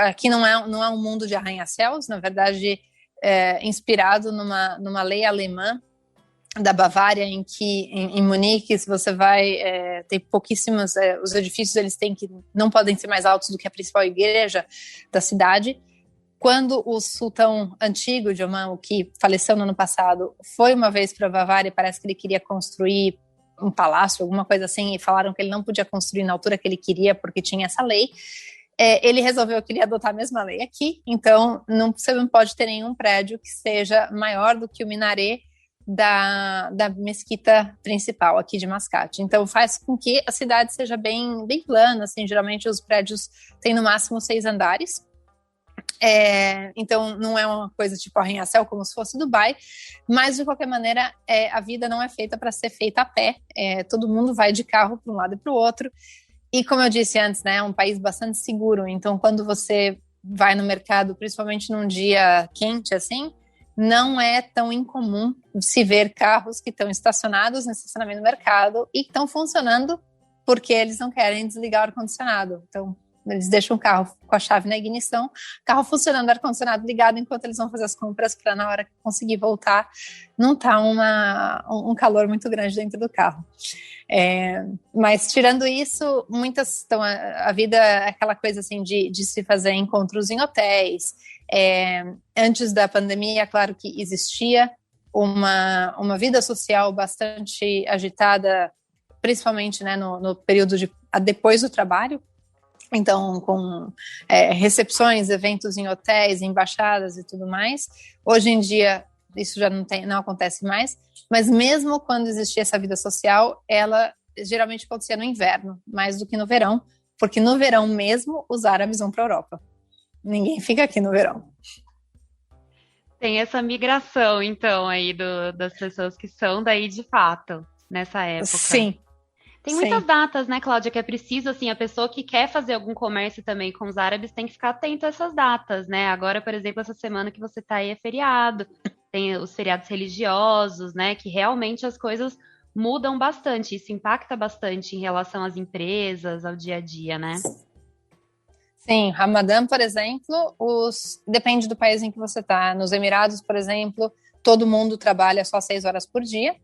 aqui não é um mundo de arranha-céus, na verdade, inspirado numa lei alemã da Bavária, em que em Munique, se você vai, tem pouquíssimas, os edifícios não podem ser mais altos do que a principal igreja da cidade. Quando o sultão antigo de Omã, o que faleceu no ano passado, foi uma vez para a Bavária, parece que ele queria construir um palácio, alguma coisa assim, e falaram que ele não podia construir na altura que ele queria porque tinha essa lei. Ele resolveu que ele ia adotar a mesma lei aqui, então você não pode ter nenhum prédio que seja maior do que o minaré da mesquita principal aqui de Mascate. Então faz com que a cidade seja bem, bem plana, assim, geralmente os prédios têm no máximo 6 andares, então não é uma coisa tipo arranha-céu como se fosse Dubai, mas de qualquer maneira a vida não é feita para ser feita a pé, todo mundo vai de carro para um lado e para o outro, e como eu disse antes, né, é um país bastante seguro, então quando você vai no mercado, principalmente num dia quente assim, não é tão incomum se ver carros que estão estacionados no estacionamento do mercado e estão funcionando porque eles não querem desligar o ar-condicionado, então eles deixam o carro com a chave na ignição, carro funcionando, ar-condicionado ligado enquanto eles vão fazer as compras para na hora que conseguir voltar, não tá um calor muito grande dentro do carro. Mas tirando isso, muitas estão, a vida é aquela coisa assim de se fazer encontros em hotéis. Antes da pandemia, é claro que existia uma vida social bastante agitada, principalmente, né, no período depois do trabalho. Então, com recepções, eventos em hotéis, embaixadas e tudo mais. Hoje em dia, isso já não acontece mais, mas mesmo quando existia essa vida social, ela geralmente acontecia no inverno, mais do que no verão, porque no verão mesmo, os árabes vão para a Europa. Ninguém fica aqui no verão. Tem essa migração, então, aí das pessoas que são daí de fato, nessa época. Sim. Tem muitas datas, né, Cláudia, que é preciso, assim, a pessoa que quer fazer algum comércio também com os árabes tem que ficar atento a essas datas, né? Agora, por exemplo, essa semana que você tá aí é feriado, tem os feriados religiosos, né, que realmente as coisas mudam bastante, isso impacta bastante em relação às empresas, ao dia a dia, né? Sim, Ramadã, por exemplo, depende do país em que você está. Nos Emirados, por exemplo, todo mundo trabalha só 6 horas por dia.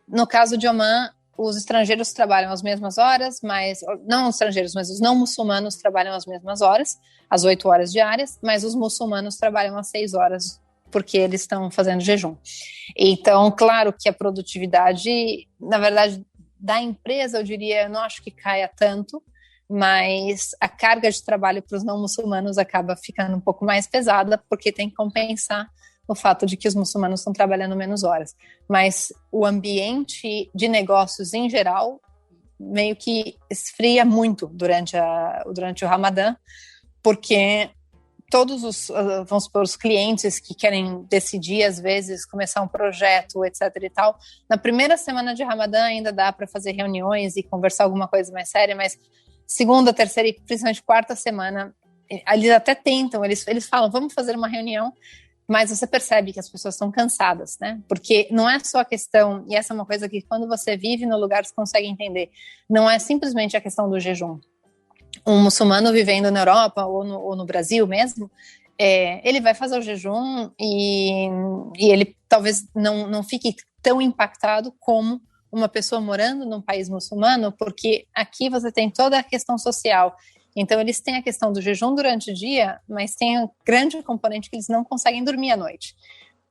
No caso de Omã, os estrangeiros trabalham as mesmas horas, mas não os estrangeiros, mas os não muçulmanos trabalham as mesmas horas, as 8 horas diárias, mas os muçulmanos trabalham as 6 horas, porque eles estão fazendo jejum. Então, claro que a produtividade, na verdade, da empresa, eu diria, eu não acho que caia tanto, mas a carga de trabalho para os não muçulmanos acaba ficando um pouco mais pesada, porque tem que compensar o fato de que os muçulmanos estão trabalhando menos horas. Mas o ambiente de negócios em geral meio que esfria muito durante o Ramadã, porque todos vamos supor, os clientes que querem decidir, às vezes, começar um projeto, etc e tal, na primeira semana de Ramadã ainda dá para fazer reuniões e conversar alguma coisa mais séria, mas segunda, terceira e principalmente quarta semana, eles até tentam, eles falam, vamos fazer uma reunião, mas você percebe que as pessoas estão cansadas, né? Porque não é só a questão, e essa é uma coisa que quando você vive no lugar você consegue entender, não é simplesmente a questão do jejum. Um muçulmano vivendo na Europa ou no Brasil mesmo, ele vai fazer o jejum e ele talvez não fique tão impactado como uma pessoa morando num país muçulmano, porque aqui você tem toda a questão social. Então, eles têm a questão do jejum durante o dia, mas tem um grande componente que eles não conseguem dormir à noite,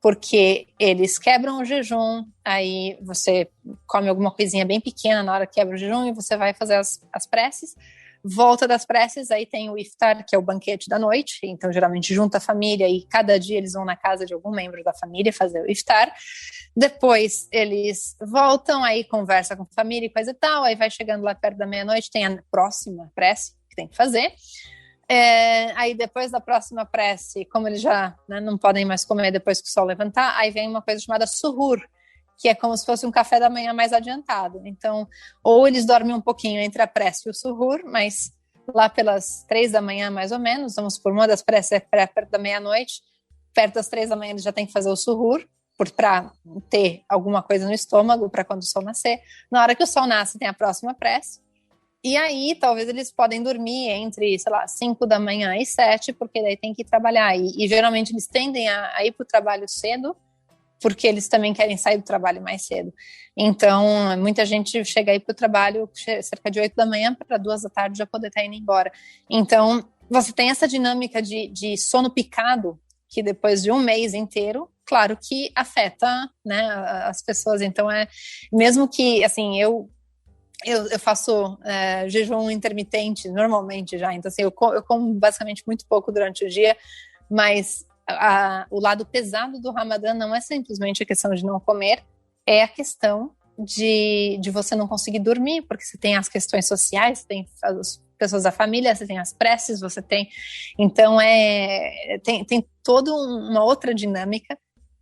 porque eles quebram o jejum, aí você come alguma coisinha bem pequena na hora que quebra o jejum e você vai fazer as preces, volta das preces, aí tem o iftar, que é o banquete da noite, então geralmente junta a família e cada dia eles vão na casa de algum membro da família fazer o iftar, depois eles voltam, aí conversa com a família e coisa e tal, aí vai chegando lá perto da meia-noite, tem a próxima prece que tem que fazer, aí depois da próxima prece, como eles já não podem mais comer depois que o sol levantar, aí vem uma coisa chamada suhur, que é como se fosse um café da manhã mais adiantado. Então, ou eles dormem um pouquinho entre a prece e o suhur, mas lá pelas 3 da manhã, mais ou menos, vamos por uma das preces perto da meia-noite, perto das 3 da manhã eles já têm que fazer o suhur, para ter alguma coisa no estômago, para quando o sol nascer. Na hora que o sol nasce, tem a próxima prece. E aí, talvez eles podem dormir entre, sei lá, 5 da manhã e 7, porque daí tem que trabalhar. E geralmente eles tendem a ir para o trabalho cedo, porque eles também querem sair do trabalho mais cedo. Então, muita gente chega aí para o trabalho cerca de 8 da manhã para 2 da tarde já poder estar indo embora. Então, você tem essa dinâmica de sono picado, que depois de um mês inteiro, claro que afeta, né, as pessoas. Então, mesmo que, assim, eu faço jejum intermitente normalmente já, então assim, eu como basicamente muito pouco durante o dia, mas o lado pesado do Ramadã não é simplesmente a questão de não comer, é a questão de você não conseguir dormir, porque você tem as questões sociais, você tem as pessoas da família, você tem as preces, você tem... Então, tem toda uma outra dinâmica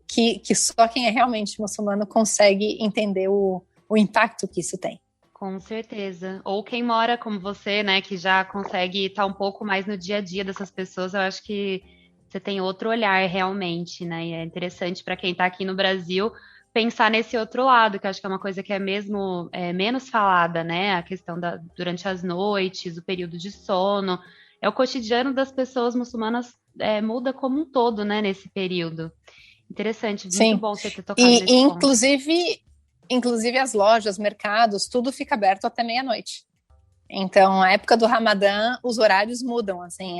que só quem é realmente muçulmano consegue entender o impacto que isso tem. Com certeza. Ou quem mora como você, né, que já consegue estar um pouco mais no dia a dia dessas pessoas, eu acho que você tem outro olhar realmente, né? E é interessante para quem está aqui no Brasil pensar nesse outro lado, que eu acho que é uma coisa que é mesmo menos falada, né? A questão durante as noites, o período de sono. É o cotidiano das pessoas muçulmanas muda como um todo, né, nesse período. Interessante, muito Sim. bom você ter tocado nesse ponto. Inclusive as lojas, mercados, tudo fica aberto até meia-noite. Então, a época do Ramadã, os horários mudam, assim,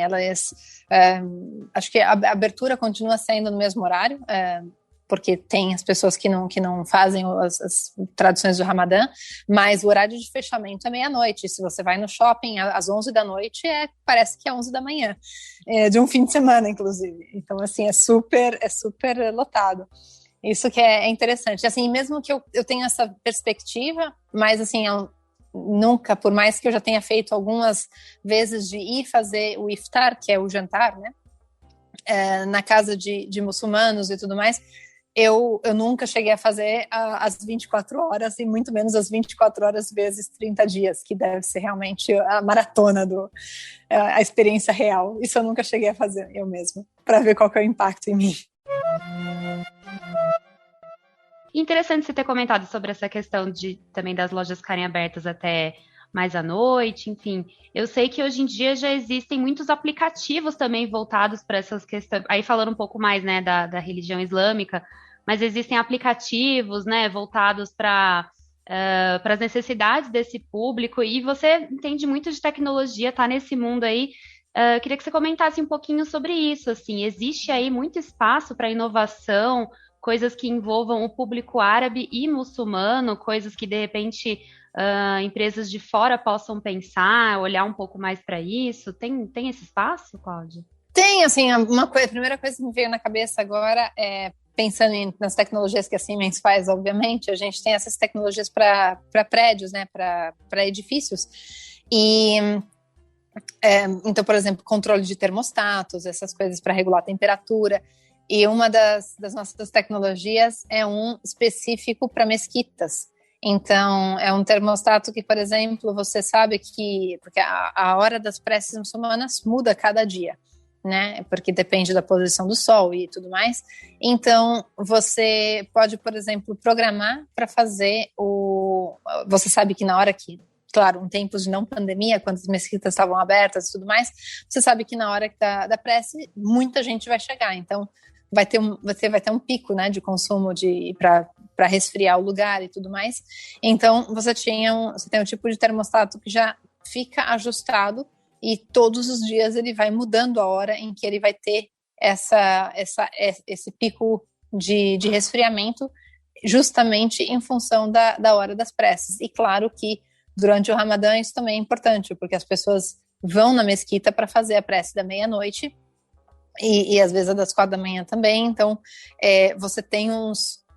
acho que a abertura continua sendo no mesmo horário, porque tem as pessoas que não fazem as tradições do Ramadã, mas o horário de fechamento é meia-noite. Se você vai no shopping às 11 da noite, parece que é 11 da manhã, de um fim de semana, inclusive. Então, assim, é super lotado. Isso que é interessante. Assim, mesmo que eu tenha essa perspectiva, mas assim, nunca, por mais que eu já tenha feito algumas vezes de ir fazer o iftar, que é o jantar, né, na casa de muçulmanos e tudo mais, eu nunca cheguei a fazer as 24 horas, e muito menos as 24 horas vezes 30 dias, que deve ser realmente a maratona a experiência real. Isso eu nunca cheguei a fazer eu mesma, para ver qual que é o impacto em mim. Interessante você ter comentado sobre essa questão também das lojas ficarem abertas até mais à noite, enfim. Eu sei que hoje em dia já existem muitos aplicativos também voltados para essas questões, aí falando um pouco mais, né, da religião islâmica, mas existem aplicativos, né, voltados para as necessidades desse público, e você entende muito de tecnologia, tá nesse mundo aí. Queria que você comentasse um pouquinho sobre isso, assim, existe aí muito espaço para inovação, coisas que envolvam o público árabe e muçulmano, coisas que, de repente, empresas de fora possam pensar, olhar um pouco mais para isso. Tem esse espaço, Cláudia? Tem, assim, a primeira coisa que me veio na cabeça agora pensando nas tecnologias que a Siemens faz, obviamente, a gente tem essas tecnologias para prédios, né, para edifícios. E então, por exemplo, controle de termostatos, essas coisas para regular a temperatura. E uma das nossas tecnologias é um específico para mesquitas. Então, é um termostato que, por exemplo, você sabe porque a hora das preces muçulmanas muda cada dia, né? Porque depende da posição do sol e tudo mais. Então, você pode, por exemplo, programar para fazer Você sabe que na hora que, claro, em tempos de não pandemia, quando as mesquitas estavam abertas e tudo mais, você sabe que na hora da prece, muita gente vai chegar. Então, vai ter um pico, né, de consumo para resfriar o lugar e tudo mais. Então, você tem um tipo de termostato que já fica ajustado e todos os dias ele vai mudando a hora em que ele vai ter esse pico de resfriamento, justamente em função da hora das preces. E claro que durante o Ramadã isso também é importante, porque as pessoas vão na mesquita para fazer a prece da meia-noite, e às vezes a das 4 da manhã também. Então, você tem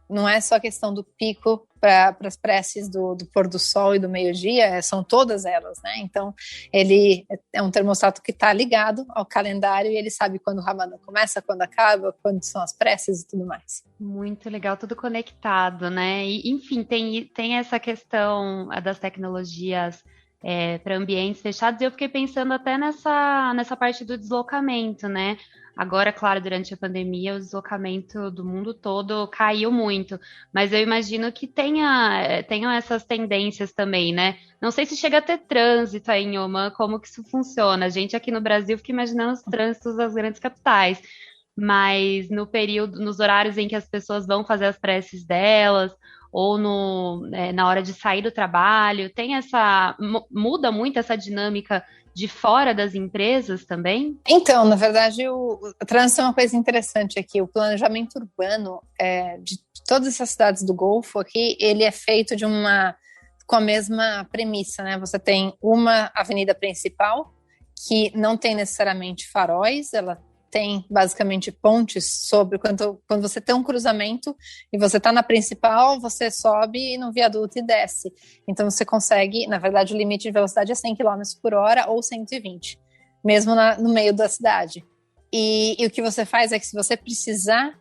não é só a questão do pico para as preces do pôr do sol e do meio-dia, são todas elas, né? Então, ele é um termostato que está ligado ao calendário e ele sabe quando o Ramadã começa, quando acaba, quando são as preces e tudo mais. Muito legal, tudo conectado, né? E, enfim, tem essa questão das tecnologias para ambientes fechados. E eu fiquei pensando até nessa parte do deslocamento, né? Agora, claro, durante a pandemia, o deslocamento do mundo todo caiu muito, mas eu imagino que tenham essas tendências também, né? Não sei se chega a ter trânsito aí em Oman, como que isso funciona. A gente aqui no Brasil fica imaginando os trânsitos das grandes capitais, mas no período, nos horários em que as pessoas vão fazer as preces delas, ou na hora de sair do trabalho, muda muito essa dinâmica de fora das empresas também? Então, na verdade, o trânsito é uma coisa interessante aqui. O planejamento urbano de todas essas cidades do Golfo aqui, ele é feito com a mesma premissa, né? Você tem uma avenida principal que não tem necessariamente faróis, ela tem basicamente pontes sobre quando você tem um cruzamento e você está na principal, você sobe no viaduto e desce. Então você consegue, na verdade, o limite de velocidade é 100 km por hora ou 120, mesmo no meio da cidade. E o que você faz é que se você precisar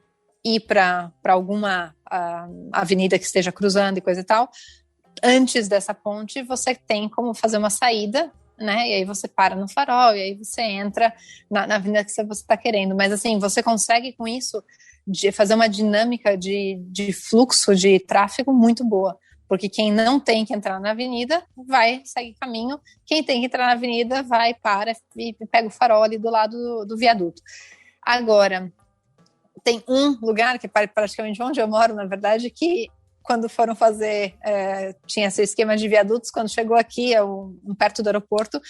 ir para alguma avenida que esteja cruzando e coisa e tal, antes dessa ponte você tem como fazer uma saída, né? E aí você para no farol, e aí você entra na avenida que você está querendo. Mas assim, você consegue com isso fazer uma dinâmica de fluxo de tráfego muito boa. Porque quem não tem que entrar na avenida vai seguir caminho, quem tem que entrar na avenida vai, para e pega o farol ali do lado do viaduto. Agora, tem um lugar que é praticamente onde eu moro, na verdade, que quando foram fazer, tinha esse esquema de viadutos, quando chegou aqui, perto do aeroporto,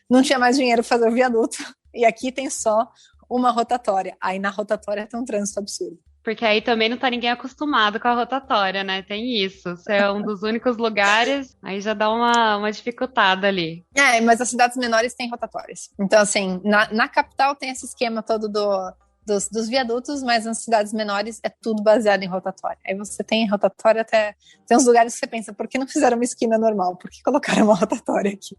não tinha mais dinheiro para fazer o viaduto, e aqui tem só uma rotatória, aí na rotatória tem um trânsito absurdo. Porque aí também não tá ninguém acostumado com a rotatória, né? Tem isso. Se é um dos únicos lugares, aí já dá uma dificultada ali. Mas as cidades menores têm rotatórias. Então, assim, na capital tem esse esquema todo dos viadutos, mas nas cidades menores é tudo baseado em rotatória. Aí você tem rotatória até... Tem uns lugares que você pensa, por que não fizeram uma esquina normal? Por que colocaram uma rotatória aqui?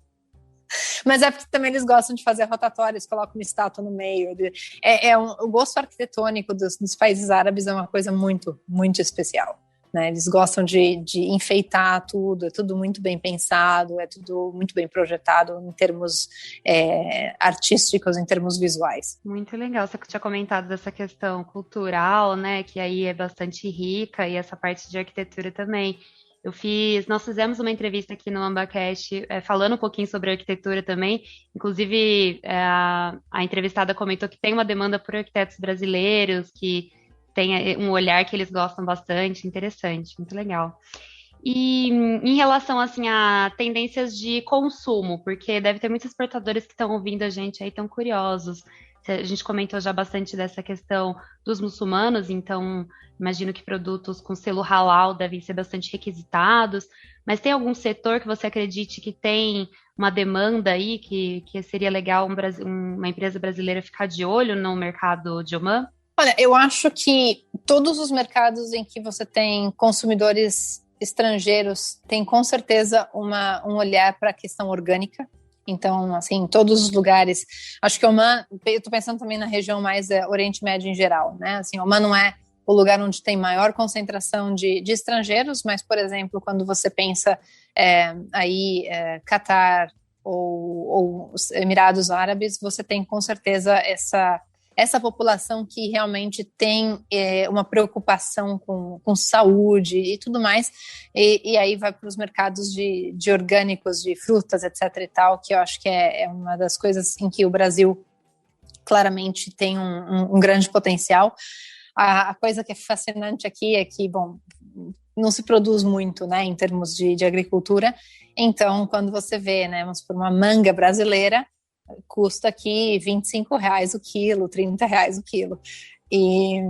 Mas é porque também eles gostam de fazer rotatórias, colocam uma estátua no meio. O gosto arquitetônico dos países árabes é uma coisa muito, muito especial. Né? Eles gostam de enfeitar tudo, é tudo muito bem pensado, é tudo muito bem projetado em termos artísticos, em termos visuais. Muito legal, você tinha comentado dessa questão cultural, né, que aí é bastante rica, e essa parte de arquitetura também. Nós fizemos uma entrevista aqui no AmbaCast, falando um pouquinho sobre arquitetura também, inclusive a entrevistada comentou que tem uma demanda por arquitetos brasileiros, que tem um olhar que eles gostam bastante, interessante, muito legal. E em relação, assim, a tendências de consumo, porque deve ter muitos exportadores que estão ouvindo a gente aí, estão curiosos. A gente comentou já bastante dessa questão dos muçulmanos, então imagino que produtos com selo halal devem ser bastante requisitados, mas tem algum setor que você acredite que tem uma demanda aí, que seria legal uma empresa brasileira ficar de olho no mercado de Oman? Olha, eu acho que todos os mercados em que você tem consumidores estrangeiros têm com certeza um olhar para a questão orgânica. Então, assim, em todos os lugares. Acho que Oman, eu estou pensando também na região mais Oriente Médio em geral, né? Assim, Oman não é o lugar onde tem maior concentração de estrangeiros, mas, por exemplo, quando você pensa Catar ou os Emirados Árabes, você tem com certeza essa população que realmente tem uma preocupação com saúde e tudo mais, e aí vai para os mercados de orgânicos, de frutas, etc. e tal, que eu acho que é uma das coisas em que o Brasil claramente tem um grande potencial. A coisa que é fascinante aqui é que, bom, não se produz muito, né, em termos de agricultura, então quando você vê, né, vamos por uma manga brasileira, custa aqui R$25 o quilo, R$30 o quilo. E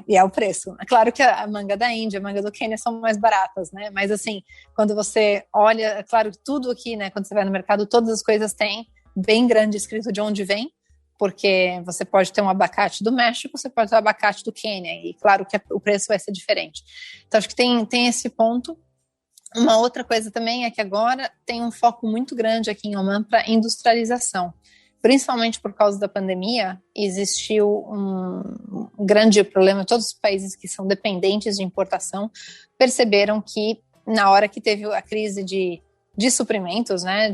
é o preço. É claro que a manga da Índia, a manga do Quênia são mais baratas, né? Mas assim, quando você olha, é claro que tudo aqui, né? Quando você vai no mercado, todas as coisas têm bem grande escrito de onde vem, porque você pode ter um abacate do México, você pode ter um abacate do Quênia, e claro que o preço vai ser diferente. Então, acho que tem esse ponto. Uma outra coisa também é que agora tem um foco muito grande aqui em Oman para industrialização. Principalmente por causa da pandemia, existiu um grande problema. Todos os países que são dependentes de importação perceberam que na hora que teve a crise de suprimentos, né,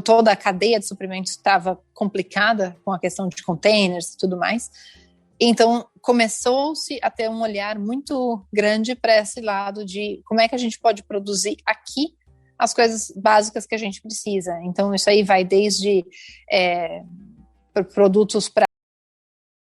toda a cadeia de suprimentos estava complicada com a questão de containers e tudo mais. Então, começou-se a ter um olhar muito grande para esse lado de como é que a gente pode produzir aqui as coisas básicas que a gente precisa. Então, isso aí vai desde produtos para